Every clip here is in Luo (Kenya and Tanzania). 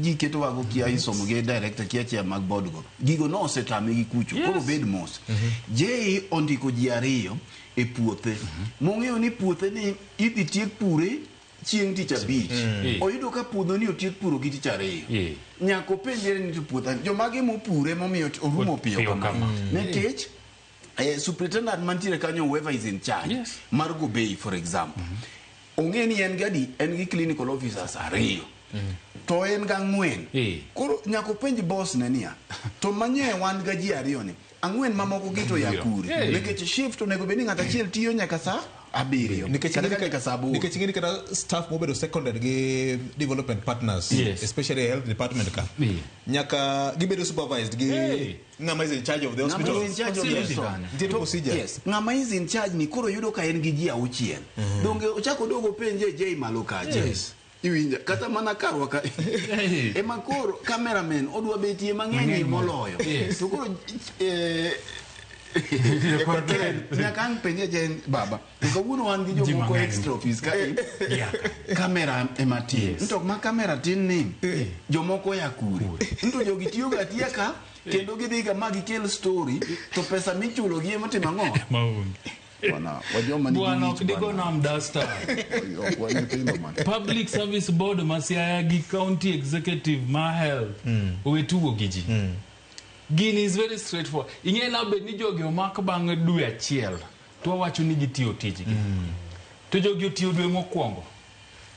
jiketo wago kia isomo ge director kia chia mag board go gigo no setame gi kucho koro bed mos je ondiko ji ariyo e puothe mong'eyo ni puothe ni idhi tiek pure chieng' tich abich oyudo ka puodho ni otiek puro gi tich ariyo nyako penjere ni to puotha jomage mopure momiyo orumo piyo kama nekech superintendent mantiere kanyo whoever is in charge mar go bay for example onge ni en gi clinical officers ariyo to en ga ng'wen koro nyako penji boss ne niya to manye wan ga ji ariyo ni ang'wen mamoko gito yakure nikech shift onego bed ni ng'ata achiel tiyo nyaka saa abiriyo nikech ng'eni kata staff mobedo seconded gi development partners especially health department ka nyaka gibedo supervised gi ng'ama is in charge of the hospital ng'ama is in charge ni koro yudo ka en gi ji auchiel donge ochako dogo penje je malo kaje iwinja kata mana karwa ka ema koro cameraman odwa betie mang'eny moloyo to koro nyaka penje jen baba kawuono wan gi jomoko extra office ka kamera ematin ntok ma kamera tin ni jomoko ya kure nto jogi tiyo ga tiya ka kendo gidhi ga magi kel story to pesa michulo gi ema timo ang'o Bwana okdigo nam dasta Public Service Board Siaya gi County Executive ma health owetugo gi ji gini is very straightforward ing'e na bed ni jogi omak bang' dwe achiel to wawacho ni gitiyo tijgi to jogi otiyo dwe mokwongo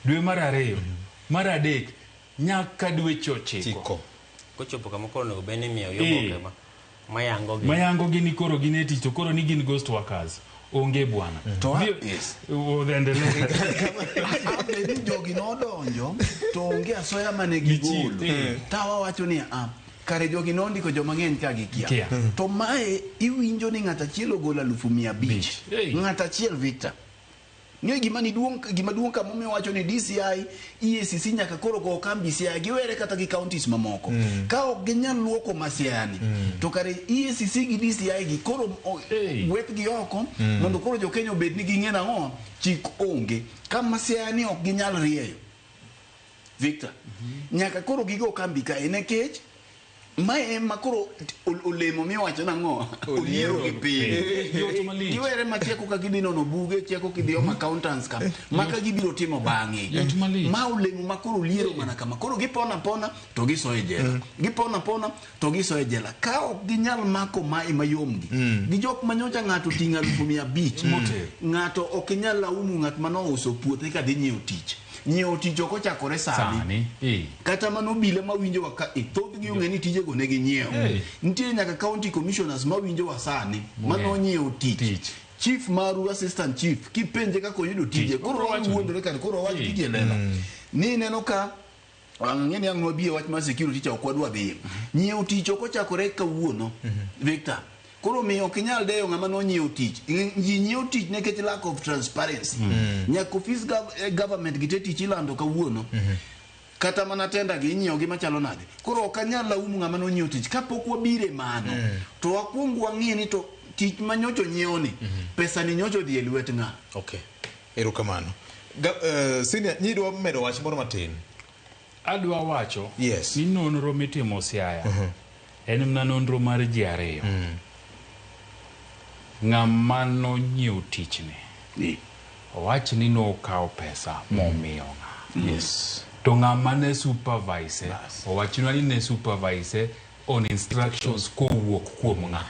dwe mar ariyo mar adek nyaka dwe chochiko kochopo kama koro nego bene miyo yoboke mayango gini koro gine tich to koro ni gin ghost workers onge bwana to endelea ni jogi no donjo to onge asoya mane gigolo tawa wacho ni kare jogi no ndiko joma ng'eny ka gikia to mae iwinjo ni ng'ata achiel ogolo 150,000 ng'ata achiel Victor ng'e gima duong' ka momiyo wacho ni DCI EACC nyaka koro go kambi Siaya giwere kata gi counties mamoko ka ok ginyal luoko masiani to kare EACC gi DCI gi koro wet gi oko mondo koro jo Kenya obed ni ging'e nang'o chik onge ka masiani ok ginyal rieyo Victor nyaka koro gigo kambi ka nekech mae makoro olemo miwacho nang'o oliero gi piny giwere macheko ka gidhi nono buge cheko kidhiyo accountants ka maka gibiro timo bang'e ma olemo makoro oliero mana kama koro gipona pona to gisoe jela gipona pona to gisoe jela ka ok ginyal mako mae mayom gi jok manyocha ng'ato ting'a 500 ng'ato ok nyal laumu ng'at manouso puothe ka dhi nyiewo tich ok ochakore sani kata mano bile mawinjo wa ka thoth gi ong'e ni tije go ne gi nyiewo nitie nyaka county commissioners mawinjo wa sani mano nyiewo tich chief maru assistant chief kipenje kako yudo tije koro wuondore kan koro wach tije lela ni neno ka ng'eni ang'o biye wach ma security cha okwadwa dhi nyiewo tich ok ochakore kawuono Victor koro miyo kinyal deyo ng'ama no nyiewo tich ji nyiewo tich nekech lack of transparency nyaka office government gite tich ilando kawuono kata mana tenda gi nyiewo gi machalo nade koro ok anyal laumu ng'ama no nyiewo tich kapok wabire mano to wakwong wang'e ni to tich manyocho nyiewo ni pesa ni nyocho dhi e lwet ng'a erokamano senior nyidwa medo wach moro matin adwa wacho ni nonro mitimo Siaya en mna nonro mar ji ariyo ng'ama no nyiewo tichni owach ni nokawo pesa momiyo ng'a to ng'ama ne supervise owach ni ne supervise on instructions kowuok kuom ng'a